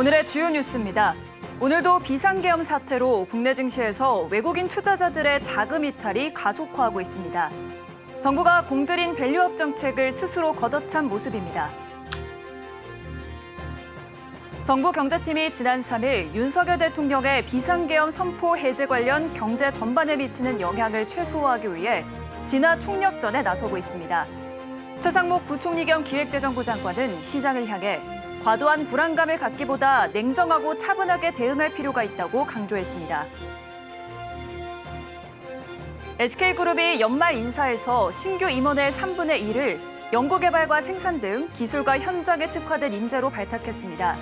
오늘의 주요 뉴스입니다. 오늘도 비상계엄 사태로 국내 증시에서 외국인 투자자들의 자금 이탈이 가속화하고 있습니다. 정부가 공들인 밸류업 정책을 스스로 걷어찬 모습입니다. 정부 경제팀이 지난 3일 윤석열 대통령의 비상계엄 선포 해제 관련 경제 전반에 미치는 영향을 최소화하기 위해 진화 총력전에 나서고 있습니다. 최상목 부총리 겸 기획재정부 장관은 시장을 향해 과도한 불안감을 갖기보다 냉정하고 차분하게 대응할 필요가 있다고 강조했습니다. SK그룹이 연말 인사에서 신규 임원의 3분의 1을 연구개발과 생산 등 기술과 현장에 특화된 인재로 발탁했습니다.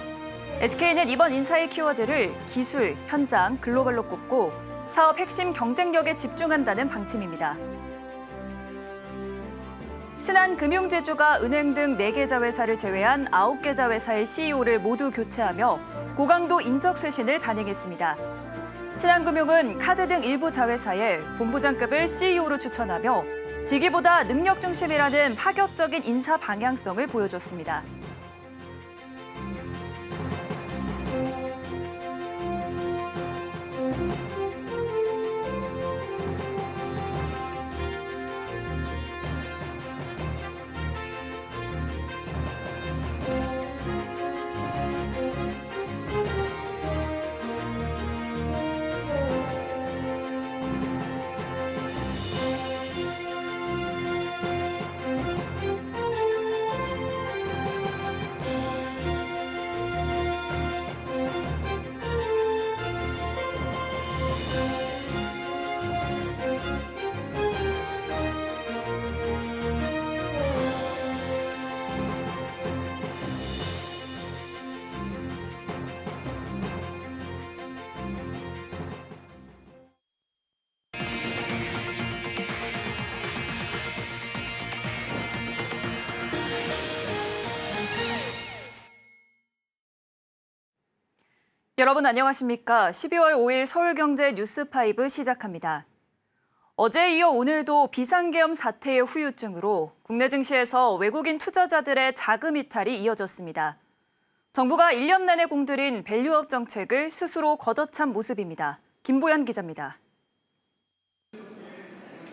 SK는 이번 인사의 키워드를 기술, 현장, 글로벌로 꼽고 사업 핵심 경쟁력에 집중한다는 방침입니다. 신한금융지주가 은행 등 4개 자회사를 제외한 9개 자회사의 CEO를 모두 교체하며 고강도 인적 쇄신을 단행했습니다. 신한금융은 카드 등 일부 자회사에 본부장급을 CEO로 추천하며 직위보다 능력 중심이라는 파격적인 인사 방향성을 보여줬습니다. 여러분 안녕하십니까? 12월 5일 서울경제 뉴스5 시작합니다. 어제에 이어 오늘도 비상계엄 사태의 후유증으로 국내 증시에서 외국인 투자자들의 자금 이탈이 이어졌습니다. 정부가 1년 내내 공들인 밸류업 정책을 스스로 걷어찬 모습입니다. 김보연 기자입니다.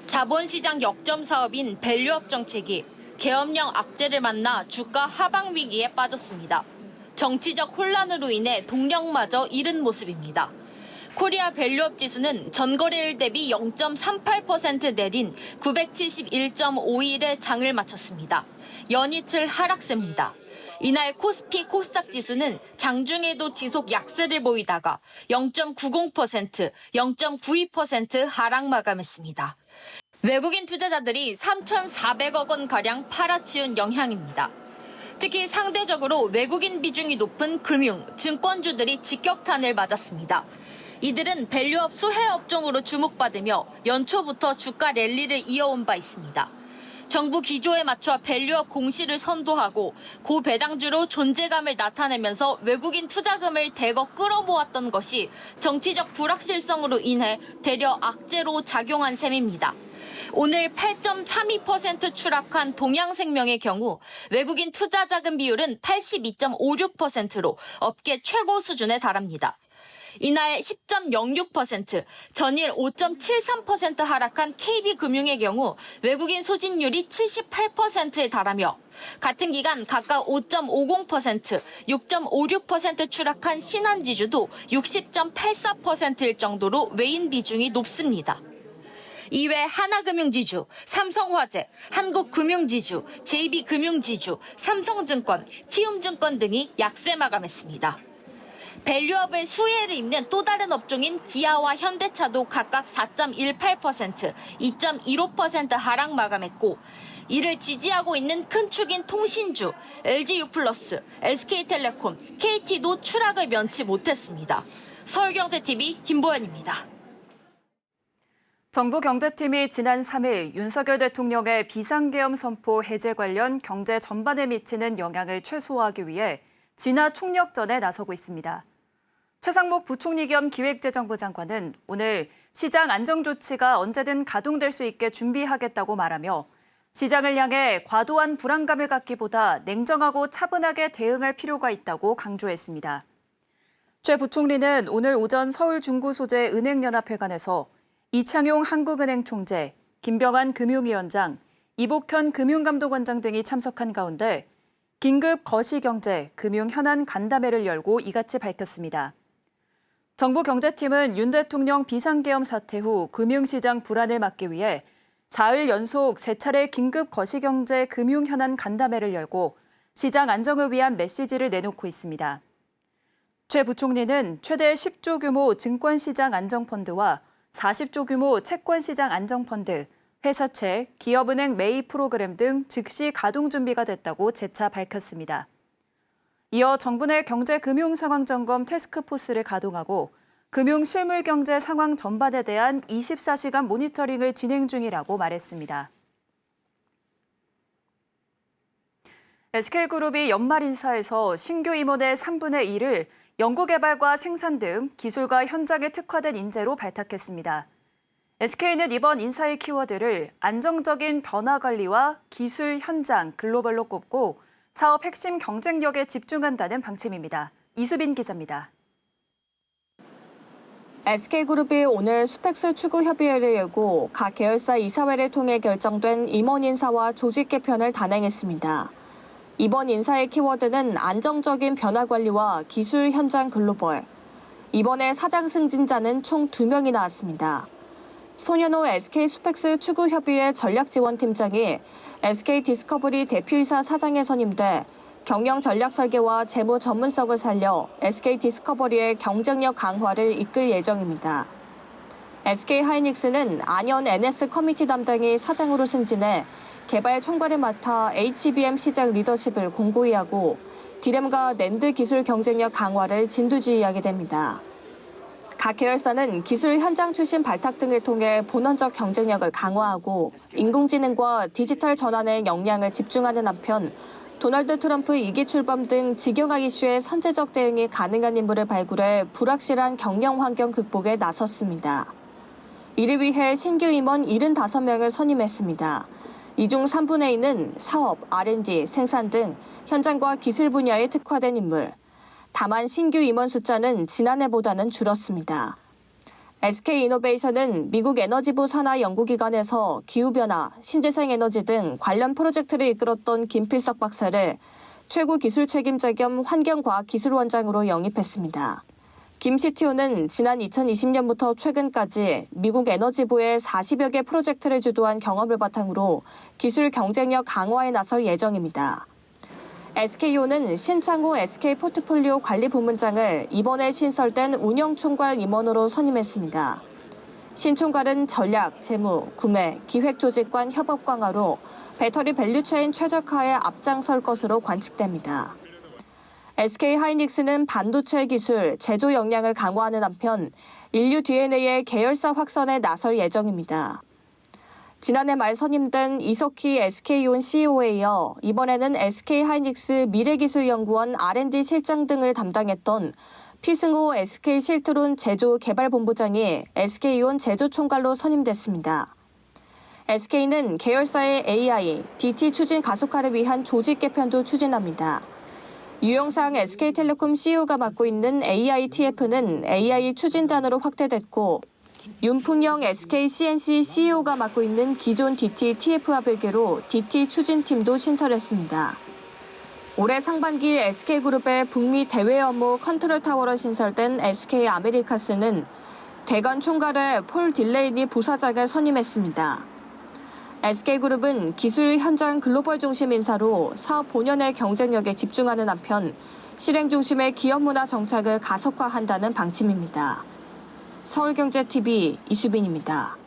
자본시장 역점 사업인 밸류업 정책이 계엄령 악재를 만나 주가 하방 위기에 빠졌습니다. 정치적 혼란으로 인해 동력마저 잃은 모습입니다. 코리아 밸류업 지수는 전거래일 대비 0.38% 내린 971.51의 장을 마쳤습니다. 연이틀 하락세입니다. 이날 코스피 코스닥 지수는 장중에도 지속 약세를 보이다가 0.90%, 0.92% 하락 마감했습니다. 외국인 투자자들이 3,400억 원가량 팔아치운 영향입니다. 특히 상대적으로 외국인 비중이 높은 금융, 증권주들이 직격탄을 맞았습니다. 이들은 밸류업 수혜 업종으로 주목받으며 연초부터 주가 랠리를 이어온 바 있습니다. 정부 기조에 맞춰 밸류업 공시를 선도하고 고배당주로 존재감을 나타내면서 외국인 투자금을 대거 끌어모았던 것이 정치적 불확실성으로 인해 되려 악재로 작용한 셈입니다. 오늘 8.32% 추락한 동양생명의 경우 외국인 투자자금 비율은 82.56%로 업계 최고 수준에 달합니다. 이날 10.06%, 전일 5.73% 하락한 KB금융의 경우 외국인 소진율이 78%에 달하며 같은 기간 각각 5.50%, 6.56% 추락한 신한지주도 60.84%일 정도로 외인 비중이 높습니다. 이외 하나금융지주, 삼성화재, 한국금융지주, JB금융지주, 삼성증권, 키움증권 등이 약세 마감했습니다. 밸류업의 수혜를 입는 또 다른 업종인 기아와 현대차도 각각 4.18%, 2.15% 하락 마감했고 이를 지지하고 있는 큰 축인 통신주, LG유플러스, SK텔레콤, KT도 추락을 면치 못했습니다. 서울경제TV 김보연입니다. 정부 경제팀이 지난 3일 윤석열 대통령의 비상계엄 선포 해제 관련 경제 전반에 미치는 영향을 최소화하기 위해 진화 총력전에 나서고 있습니다. 최상목 부총리 겸 기획재정부 장관은 오늘 시장 안정 조치가 언제든 가동될 수 있게 준비하겠다고 말하며 시장을 향해 과도한 불안감을 갖기보다 냉정하고 차분하게 대응할 필요가 있다고 강조했습니다. 최 부총리는 오늘 오전 서울 중구 소재 은행연합회관에서 이창용 한국은행 총재, 김병환 금융위원장, 이복현 금융감독원장 등이 참석한 가운데 긴급 거시경제 금융현안 간담회를 열고 이같이 밝혔습니다. 정부 경제팀은 윤 대통령 비상계엄 사태 후 금융시장 불안을 막기 위해 4일 연속 3차례 긴급 거시경제 금융현안 간담회를 열고 시장 안정을 위한 메시지를 내놓고 있습니다. 최 부총리는 최대 10조 규모 증권시장 안정펀드와 40조 규모 채권시장 안정펀드, 회사채, 기업은행 매입 프로그램 등 즉시 가동 준비가 됐다고 재차 밝혔습니다. 이어 정부 내 경제금융상황점검 태스크포스를 가동하고 금융실물경제 상황 전반에 대한 24시간 모니터링을 진행 중이라고 말했습니다. SK그룹이 연말 인사에서 신규 임원의 3분의 1을 연구개발과 생산 등 기술과 현장에 특화된 인재로 발탁했습니다. SK는 이번 인사의 키워드를 안정적인 변화 관리와 기술 현장 글로벌로 꼽고 사업 핵심 경쟁력에 집중한다는 방침입니다. 이수빈 기자입니다. SK그룹이 오늘 스펙스 추구 협의회를 열고 각 계열사 이사회를 통해 결정된 임원 인사와 조직 개편을 단행했습니다. 이번 인사의 키워드는 안정적인 변화 관리와 기술 현장 글로벌. 이번에 사장 승진자는 총 2명이 나왔습니다. 손현호 SK 스펙스 추구 협의회 전략지원팀장이 SK 디스커버리 대표이사 사장에 선임돼 경영 전략 설계와 재무 전문성을 살려 SK 디스커버리의 경쟁력 강화를 이끌 예정입니다. SK 하이닉스는 안현 NS 커뮤니티 담당이 사장으로 승진해 개발 총괄을 맡아 HBM 시장 리더십을 공고히 하고 디램과 낸드 기술 경쟁력 강화를 진두지휘하게 됩니다. 각 계열사는 기술 현장 출신 발탁 등을 통해 본원적 경쟁력을 강화하고 인공지능과 디지털 전환에 역량을 집중하는 한편 도널드 트럼프 2기 출범 등 직영화 이슈에 선제적 대응이 가능한 인물을 발굴해 불확실한 경영 환경 극복에 나섰습니다. 이를 위해 신규 임원 75명을 선임했습니다. 이 중 3분의 2는 사업, R&D, 생산 등 현장과 기술 분야에 특화된 인물. 다만 신규 임원 숫자는 지난해보다는 줄었습니다. SK이노베이션은 미국 에너지부 산하연구기관에서 기후변화, 신재생 에너지 등 관련 프로젝트를 이끌었던 김필석 박사를 최고 기술 책임자 겸 환경과학기술원장으로 영입했습니다. 김 CTO는 지난 2020년부터 최근까지 미국 에너지부의 40여 개 프로젝트를 주도한 경험을 바탕으로 기술 경쟁력 강화에 나설 예정입니다. SKO는 신창호 SK 포트폴리오 관리부문장을 이번에 신설된 운영총괄 임원으로 선임했습니다. 신 총괄은 전략, 재무, 구매, 기획조직관 협업 강화로 배터리 밸류체인 최적화에 앞장설 것으로 관측됩니다. SK 하이닉스는 반도체 기술, 제조 역량을 강화하는 한편 인류 DNA의 계열사 확산에 나설 예정입니다. 지난해 말 선임된 이석희 SK온 CEO에 이어 이번에는 SK 하이닉스 미래기술연구원 R&D 실장 등을 담당했던 피승호 SK 실트론 제조개발본부장이 SK온 제조총괄로 선임됐습니다. SK는 계열사의 AI, DT 추진 가속화를 위한 조직 개편도 추진합니다. 유영상 SK텔레콤 CEO가 맡고 있는 AITF는 AI 추진단으로 확대됐고 윤풍영 SKCNC CEO가 맡고 있는 기존 DT TF와 별개로 DT 추진팀도 신설했습니다. 올해 상반기 SK그룹의 북미 대외 업무 컨트롤타워로 신설된 SK 아메리카스는 대관 총괄에 폴 딜레이니 부사장을 선임했습니다. SK그룹은 기술 현장 글로벌 중심 인사로 사업 본연의 경쟁력에 집중하는 한편 실행 중심의 기업 문화 정착을 가속화한다는 방침입니다. 서울경제TV 이수빈입니다.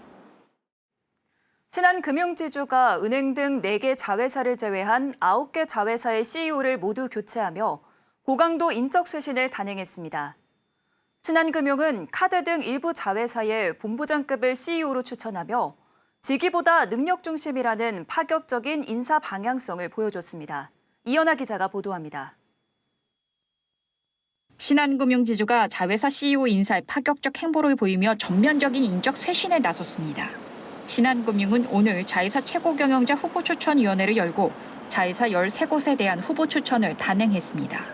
신한금융지주가 은행 등 4개 자회사를 제외한 9개 자회사의 CEO를 모두 교체하며 고강도 인적 쇄신을 단행했습니다. 신한금융은 카드 등 일부 자회사의 본부장급을 CEO로 추천하며 직위보다 능력 중심이라는 파격적인 인사 방향성을 보여줬습니다. 이연아 기자가 보도합니다. 신한금융지주가 자회사 CEO 인사의 파격적 행보를 보이며 전면적인 인적 쇄신에 나섰습니다. 신한금융은 오늘 자회사 최고경영자 후보추천위원회를 열고 자회사 13곳에 대한 후보 추천을 단행했습니다.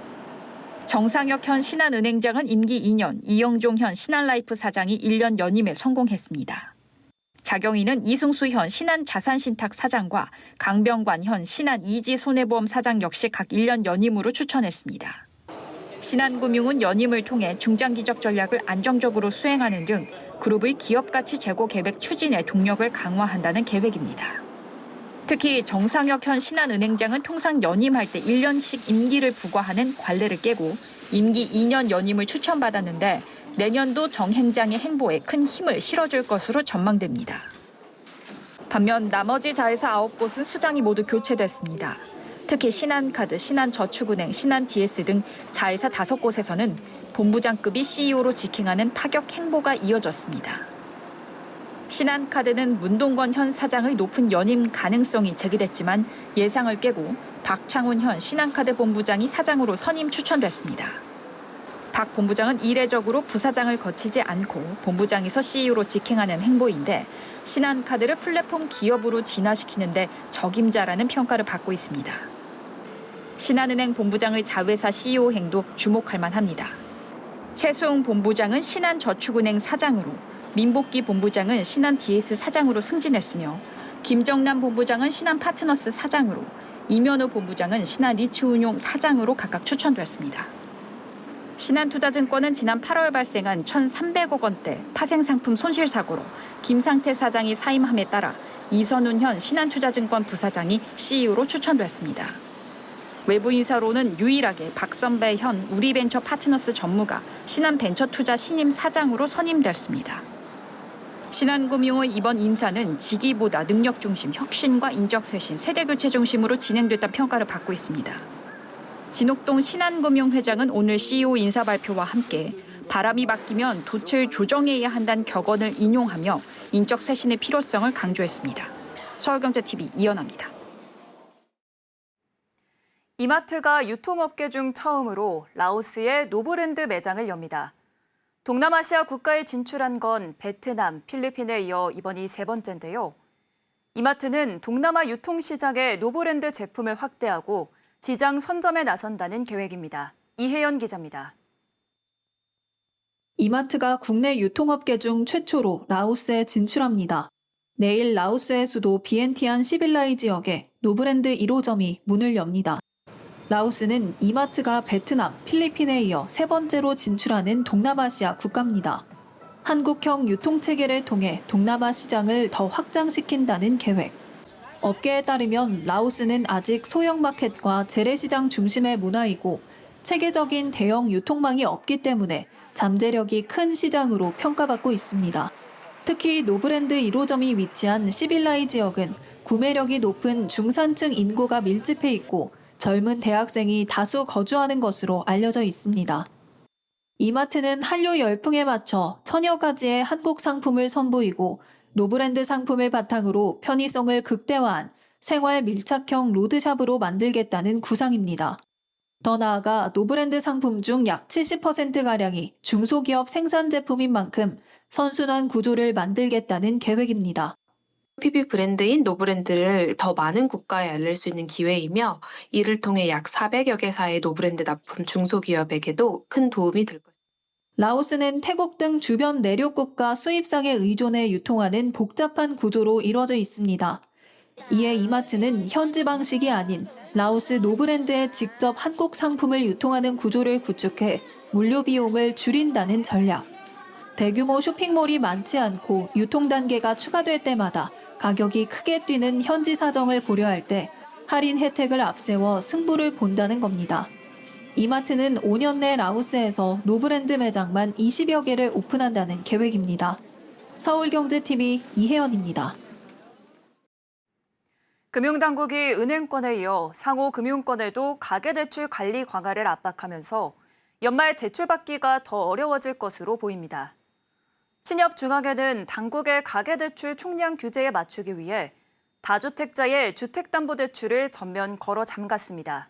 정상혁 현 신한은행장은 임기 2년, 이영종 현 신한라이프 사장이 1년 연임에 성공했습니다. 자경위는 이승수 현 신한자산신탁 사장과 강병관 현 신한이지손해보험 사장 역시 각 1년 연임으로 추천했습니다. 신한금융은 연임을 통해 중장기적 전략을 안정적으로 수행하는 등 그룹의 기업가치 제고 계획 추진에 동력을 강화한다는 계획입니다. 특히 정상혁 현 신한은행장은 통상 연임할 때 1년씩 임기를 부과하는 관례를 깨고 임기 2년 연임을 추천받았는데 내년도 정 행장의 행보에 큰 힘을 실어줄 것으로 전망됩니다. 반면 나머지 자회사 9곳은 수장이 모두 교체됐습니다. 특히 신한카드, 신한저축은행, 신한DS 등 자회사 5곳에서는 본부장급이 CEO로 직행하는 파격 행보가 이어졌습니다. 신한카드는 문동건 현 사장의 높은 연임 가능성이 제기됐지만 예상을 깨고 박창훈 현 신한카드 본부장이 사장으로 선임 추천됐습니다. 박 본부장은 이례적으로 부사장을 거치지 않고 본부장에서 CEO로 직행하는 행보인데 신한카드를 플랫폼 기업으로 진화시키는데 적임자라는 평가를 받고 있습니다. 신한은행 본부장의 자회사 CEO 행도 주목할 만합니다. 최수웅 본부장은 신한저축은행 사장으로, 민복기 본부장은 신한DS 사장으로 승진했으며 김정남 본부장은 신한파트너스 사장으로, 이면호 본부장은 신한리츠운용 사장으로 각각 추천됐습니다. 신한투자증권은 지난 8월 발생한 1,300억 원대 파생상품 손실사고로 김상태 사장이 사임함에 따라 이선훈 현 신한투자증권 부사장이 CEO로 추천됐습니다. 외부 인사로는 유일하게 박선배 현 우리벤처 파트너스 전무가 신한벤처투자 신임 사장으로 선임됐습니다. 신한금융의 이번 인사는 직위보다 능력 중심, 혁신과 인적쇄신, 세대교체 중심으로 진행됐다는 평가를 받고 있습니다. 진옥동 신한금융회장은 오늘 CEO 인사 발표와 함께 바람이 바뀌면 돛을 조정해야 한다는 격언을 인용하며 인적쇄신의 필요성을 강조했습니다. 서울경제TV 이연아입니다. 이마트가 유통업계 중 처음으로 라오스에 노브랜드 매장을 엽니다. 동남아시아 국가에 진출한 건 베트남, 필리핀에 이어 이번이 3번째인데요. 이마트는 동남아 유통시장에 노브랜드 제품을 확대하고 시장 선점에 나선다는 계획입니다. 이혜연 기자입니다. 이마트가 국내 유통업계 중 최초로 라오스에 진출합니다. 내일 라오스의 수도 비엔티안 시빌라이 지역에 노브랜드 1호점이 문을 엽니다. 라오스는 이마트가 베트남, 필리핀에 이어 3번째로 진출하는 동남아시아 국가입니다. 한국형 유통체계를 통해 동남아 시장을 더 확장시킨다는 계획. 업계에 따르면 라오스는 아직 소형 마켓과 재래시장 중심의 문화이고 체계적인 대형 유통망이 없기 때문에 잠재력이 큰 시장으로 평가받고 있습니다. 특히 노브랜드 1호점이 위치한 시빌라이 지역은 구매력이 높은 중산층 인구가 밀집해 있고 젊은 대학생이 다수 거주하는 것으로 알려져 있습니다. 이마트는 한류 열풍에 맞춰 천여 가지의 한국 상품을 선보이고 노브랜드 상품을 바탕으로 편의성을 극대화한 생활 밀착형 로드샵으로 만들겠다는 구상입니다. 더 나아가 노브랜드 상품 중 약 70%가량이 중소기업 생산 제품인 만큼 선순환 구조를 만들겠다는 계획입니다. PB 브랜드인 노브랜드를 더 많은 국가에 알릴 수 있는 기회이며 이를 통해 약 400여 개사의 노브랜드 납품 중소기업에게도 큰 도움이 될 것입니다. 라오스는 태국 등 주변 내륙 국가 수입상에 의존해 유통하는 복잡한 구조로 이루어져 있습니다. 이에 이마트는 현지 방식이 아닌 라오스 노브랜드에 직접 한국 상품을 유통하는 구조를 구축해 물류 비용을 줄인다는 전략. 대규모 쇼핑몰이 많지 않고 유통 단계가 추가될 때마다 가격이 크게 뛰는 현지 사정을 고려할 때 할인 혜택을 앞세워 승부를 본다는 겁니다. 이마트는 5년 내 라오스에서 노브랜드 매장만 20여 개를 오픈한다는 계획입니다. 서울경제TV 이혜연입니다. 금융당국이 은행권에 이어 상호금융권에도 가계대출 관리 강화를 압박하면서 연말 대출받기가 더 어려워질 것으로 보입니다. 신협중앙회는 당국의 가계대출 총량 규제에 맞추기 위해 다주택자의 주택담보대출을 전면 걸어 잠갔습니다.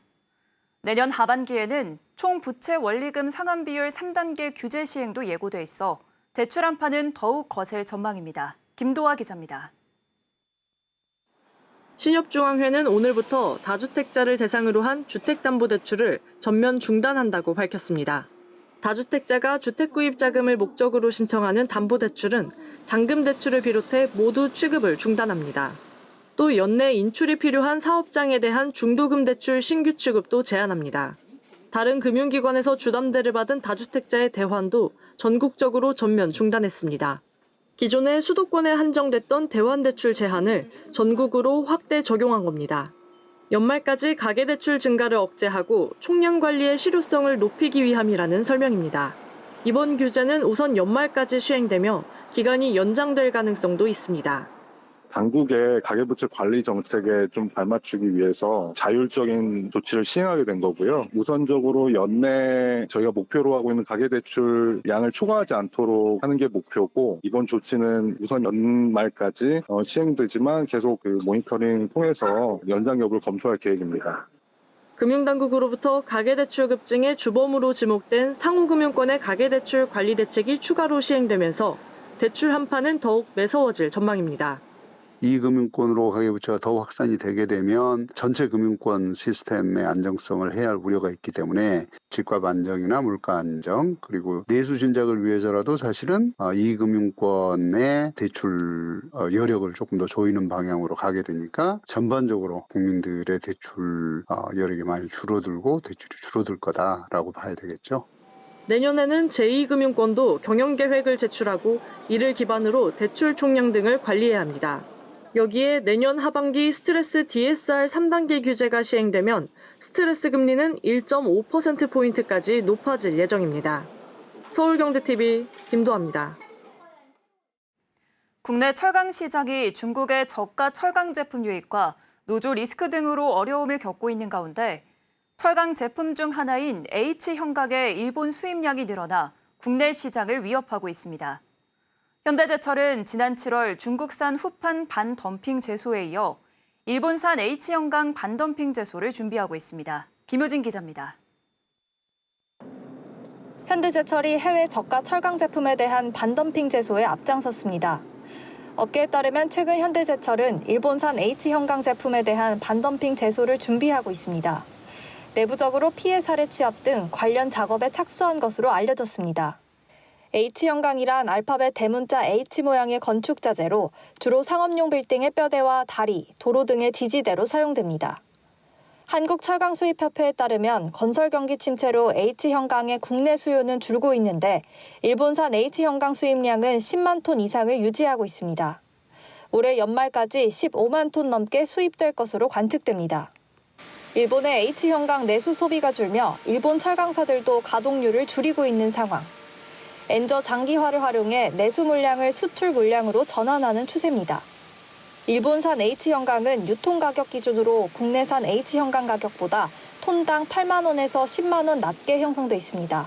내년 하반기에는 총 부채 원리금 상환 비율 3단계 규제 시행도 예고돼 있어 대출 한파는 더욱 거셀 전망입니다. 김도아 기자입니다. 신협중앙회는 오늘부터 다주택자를 대상으로 한 주택담보대출을 전면 중단한다고 밝혔습니다. 다주택자가 주택구입자금을 목적으로 신청하는 담보대출은 잔금대출을 비롯해 모두 취급을 중단합니다. 또 연내 인출이 필요한 사업장에 대한 중도금 대출 신규 취급도 제한합니다. 다른 금융기관에서 주담대를 받은 다주택자의 대환도 전국적으로 전면 중단했습니다. 기존에 수도권에 한정됐던 대환대출 제한을 전국으로 확대 적용한 겁니다. 연말까지 가계대출 증가를 억제하고 총량 관리의 실효성을 높이기 위함이라는 설명입니다. 이번 규제는 우선 연말까지 시행되며 기간이 연장될 가능성도 있습니다. 당국의 가계부채 관리 정책에 좀 발맞추기 위해서 자율적인 조치를 시행하게 된 거고요. 우선적으로 연내 저희가 목표로 하고 있는 가계대출 양을 초과하지 않도록 하는 게 목표고, 이번 조치는 우선 연말까지 시행되지만 계속 그 모니터링 통해서 연장 여부를 검토할 계획입니다. 금융당국으로부터 가계대출 급증의 주범으로 지목된 상호금융권의 가계대출 관리 대책이 추가로 시행되면서 대출 한파는 더욱 매서워질 전망입니다. 이 금융권으로 가계부채가 더 확산이 되게 되면 전체 금융권 시스템의 안정성을 해야 할 우려가 있기 때문에 집값 안정이나 물가 안정, 그리고 내수 진작을 위해서라도 사실은 이 금융권의 대출 여력을 조금 더 조이는 방향으로 가게 되니까 전반적으로 국민들의 대출 여력이 많이 줄어들고 대출이 줄어들 거다라고 봐야 되겠죠. 내년에는 제2금융권도 경영계획을 제출하고 이를 기반으로 대출 총량 등을 관리해야 합니다. 여기에 내년 하반기 스트레스 DSR 3단계 규제가 시행되면 스트레스 금리는 1.5%포인트까지 높아질 예정입니다. 서울경제TV 김도아입니다. 국내 철강 시장이 중국의 저가 철강 제품 유입과 노조 리스크 등으로 어려움을 겪고 있는 가운데 철강 제품 중 하나인 H형강의 일본 수입량이 늘어나 국내 시장을 위협하고 있습니다. 현대제철은 지난 7월 중국산 후판 반덤핑 제소에 이어 일본산 H형강 반덤핑 제소를 준비하고 있습니다. 김효진 기자입니다. 현대제철이 해외 저가 철강 제품에 대한 반덤핑 제소에 앞장섰습니다. 업계에 따르면 최근 현대제철은 일본산 H형강 제품에 대한 반덤핑 제소를 준비하고 있습니다. 내부적으로 피해 사례 취합 등 관련 작업에 착수한 것으로 알려졌습니다. H형강이란 알파벳 대문자 H 모양의 건축 자재로 주로 상업용 빌딩의 뼈대와 다리, 도로 등의 지지대로 사용됩니다. 한국철강수입협회에 따르면 건설 경기 침체로 H형강의 국내 수요는 줄고 있는데 일본산 H형강 수입량은 10만 톤 이상을 유지하고 있습니다. 올해 연말까지 15만 톤 넘게 수입될 것으로 관측됩니다. 일본의 H형강 내수 소비가 줄며 일본 철강사들도 가동률을 줄이고 있는 상황. 엔저 장기화를 활용해 내수 물량을 수출 물량으로 전환하는 추세입니다. 일본산 H형강은 유통가격 기준으로 국내산 H형강 가격보다 톤당 8만 원에서 10만 원 낮게 형성돼 있습니다.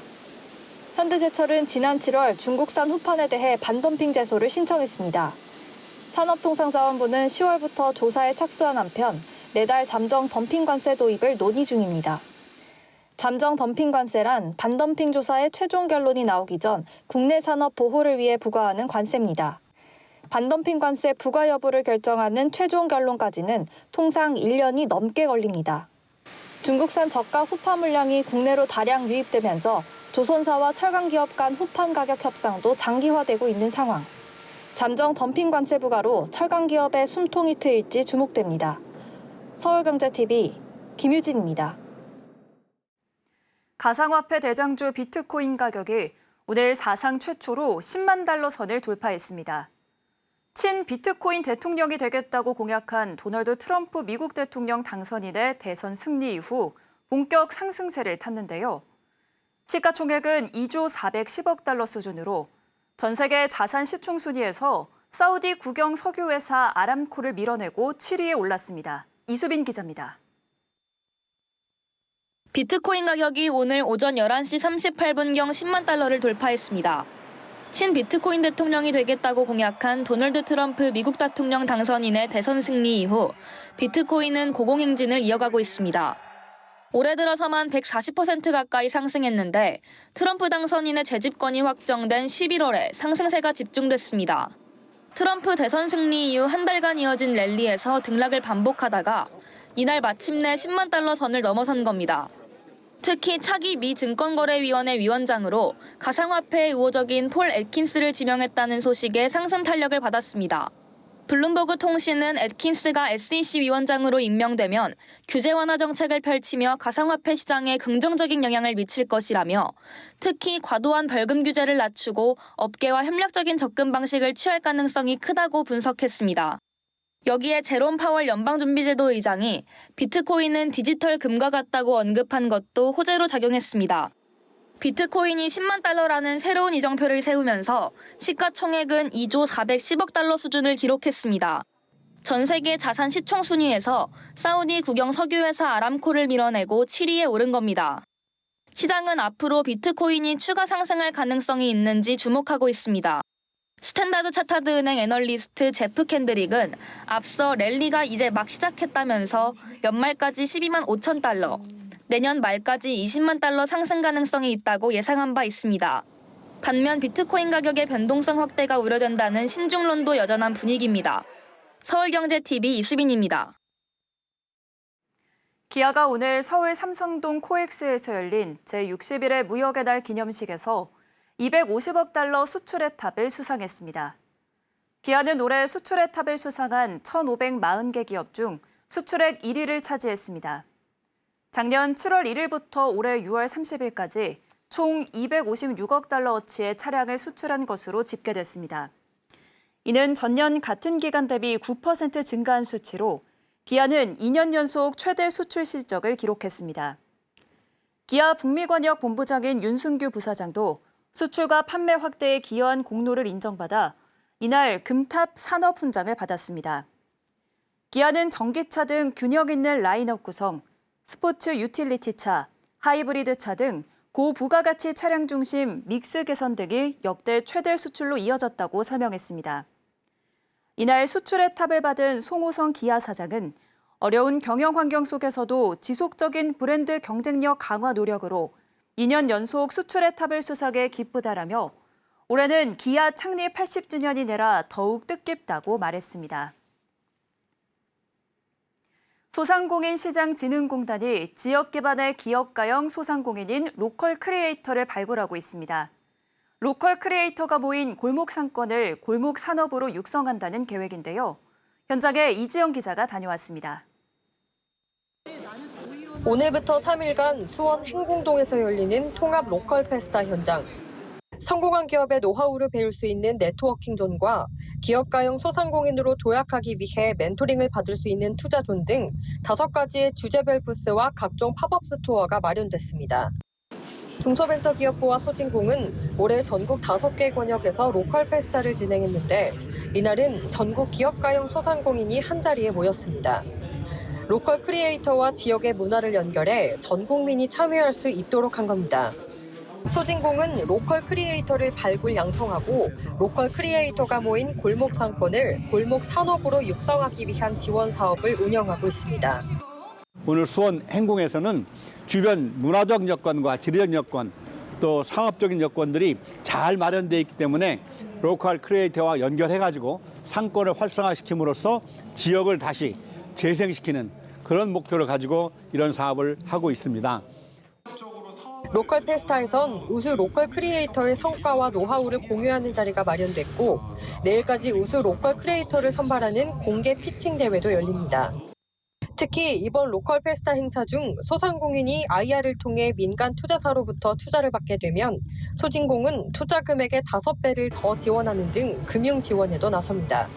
현대제철은 지난 7월 중국산 후판에 대해 반덤핑 제소를 신청했습니다. 산업통상자원부는 10월부터 조사에 착수한 한편 내달 잠정 덤핑 관세 도입을 논의 중입니다. 잠정 덤핑 관세란 반덤핑 조사의 최종 결론이 나오기 전 국내 산업 보호를 위해 부과하는 관세입니다. 반덤핑 관세 부과 여부를 결정하는 최종 결론까지는 통상 1년이 넘게 걸립니다. 중국산 저가 후판 물량이 국내로 다량 유입되면서 조선사와 철강기업 간 후판 가격 협상도 장기화되고 있는 상황. 잠정 덤핑 관세 부과로 철강기업의 숨통이 트일지 주목됩니다. 서울경제TV 김유진입니다. 가상화폐 대장주 비트코인 가격이 오늘 사상 최초로 10만 달러 선을 돌파했습니다. 친 비트코인 대통령이 되겠다고 공약한 도널드 트럼프 미국 대통령 당선인의 대선 승리 이후 본격 상승세를 탔는데요. 시가총액은 2조 410억 달러 수준으로 전 세계 자산 시총 순위에서 사우디 국영 석유회사 아람코를 밀어내고 7위에 올랐습니다. 이수빈 기자입니다. 비트코인 가격이 오늘 오전 11시 38분경 10만 달러를 돌파했습니다. 친 비트코인 대통령이 되겠다고 공약한 도널드 트럼프 미국 대통령 당선인의 대선 승리 이후 비트코인은 고공행진을 이어가고 있습니다. 올해 들어서만 140% 가까이 상승했는데 트럼프 당선인의 재집권이 확정된 11월에 상승세가 집중됐습니다. 트럼프 대선 승리 이후 한 달간 이어진 랠리에서 등락을 반복하다가 이날 마침내 10만 달러 선을 넘어선 겁니다. 특히 차기 미 증권거래위원회 위원장으로 가상화폐의 우호적인 폴 애킨스를 지명했다는 소식에 상승 탄력을 받았습니다. 블룸버그 통신은 애킨스가 SEC 위원장으로 임명되면 규제 완화 정책을 펼치며 가상화폐 시장에 긍정적인 영향을 미칠 것이라며 특히 과도한 벌금 규제를 낮추고 업계와 협력적인 접근 방식을 취할 가능성이 크다고 분석했습니다. 여기에 제롬 파월 연방준비제도 의장이 비트코인은 디지털 금과 같다고 언급한 것도 호재로 작용했습니다. 비트코인이 10만 달러라는 새로운 이정표를 세우면서 시가총액은 2조 410억 달러 수준을 기록했습니다. 전 세계 자산 시총 순위에서 사우디 국영 석유회사 아람코를 밀어내고 7위에 오른 겁니다. 시장은 앞으로 비트코인이 추가 상승할 가능성이 있는지 주목하고 있습니다. 스탠다드 차타드 은행 애널리스트 제프 캔드릭은 앞서 랠리가 이제 막 시작했다면서 연말까지 12만 5천 달러, 내년 말까지 20만 달러 상승 가능성이 있다고 예상한 바 있습니다. 반면 비트코인 가격의 변동성 확대가 우려된다는 신중론도 여전한 분위기입니다. 서울경제TV 이수빈입니다. 기아가 오늘 서울 삼성동 코엑스에서 열린 제61회 무역의 날 기념식에서 250억 달러 수출의 탑을 수상했습니다. 기아는 올해 수출의 탑을 수상한 1,540개 기업 중 수출액 1위를 차지했습니다. 작년 7월 1일부터 올해 6월 30일까지 총 256억 달러어치의 차량을 수출한 것으로 집계됐습니다. 이는 전년 같은 기간 대비 9% 증가한 수치로 기아는 2년 연속 최대 수출 실적을 기록했습니다. 기아 북미권역 본부장인 윤순규 부사장도 수출과 판매 확대에 기여한 공로를 인정받아 이날 금탑 산업 훈장을 받았습니다. 기아는 전기차 등 균형 있는 라인업 구성, 스포츠 유틸리티차, 하이브리드차 등 고부가가치 차량 중심 믹스 개선 등이 역대 최대 수출로 이어졌다고 설명했습니다. 이날 수출의 탑을 받은 송호성 기아 사장은 어려운 경영 환경 속에서도 지속적인 브랜드 경쟁력 강화 노력으로 2년 연속 수출의 탑을 수상해 기쁘다라며 올해는 기아 창립 80주년이라 더욱 뜻깊다고 말했습니다. 소상공인시장진흥공단이 지역 기반의 기업가형 소상공인인 로컬 크리에이터를 발굴하고 있습니다. 로컬 크리에이터가 모인 골목 상권을 골목 산업으로 육성한다는 계획인데요. 현장에 이지영 기자가 다녀왔습니다. 오늘부터 3일간 수원 행궁동에서 열리는 통합 로컬 페스타 현장. 성공한 기업의 노하우를 배울 수 있는 네트워킹 존과 기업가형 소상공인으로 도약하기 위해 멘토링을 받을 수 있는 투자존 등 5가지의 주제별 부스와 각종 팝업 스토어가 마련됐습니다. 중소벤처기업부와 소진공은 올해 전국 5개 권역에서 로컬 페스타를 진행했는데 이날은 전국 기업가형 소상공인이 한자리에 모였습니다. 로컬 크리에이터와 지역의 문화를 연결해 전 국민이 참여할 수 있도록 한 겁니다. 소진공은 로컬 크리에이터를 발굴 양성하고 로컬 크리에이터가 모인 골목 상권을 골목 산업으로 육성하기 위한 지원 사업을 운영하고 있습니다. 오늘 수원 행궁에서는 주변 문화적 여건과 지리적 여건 또 상업적인 여건들이 잘 마련되어 있기 때문에 로컬 크리에이터와 연결해가지고 상권을 활성화시킴으로써 지역을 다시 재생시키는 그런 목표를 가지고 이런 사업을 하고 있습니다. 로컬 페스타에선 우수 로컬 크리에이터의 성과와 노하우를 공유하는 자리가 마련됐고 내일까지 우수 로컬 크리에이터를 선발하는 공개 피칭 대회도 열립니다. 특히 이번 로컬 페스타 행사 중 소상공인이 IR을 통해 민간 투자사로부터 투자를 받게 되면 소진공은 투자 금액의 5배를 더 지원하는 등 금융 지원에도 나섭니다.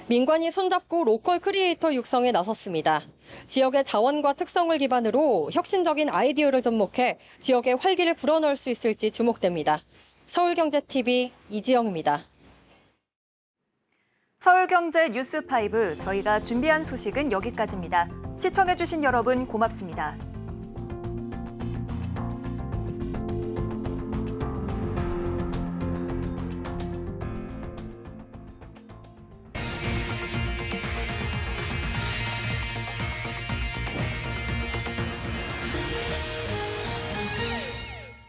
민관이 손잡고 로컬 크리에이터 육성에 나섰습니다. 지역의 자원과 특성을 기반으로 혁신적인 아이디어를 접목해 지역의 활기를 불어넣을 수 있을지 주목됩니다. 서울경제TV 이지영입니다. 서울경제 뉴스5 저희가 준비한 소식은 여기까지입니다. 시청해주신 여러분 고맙습니다.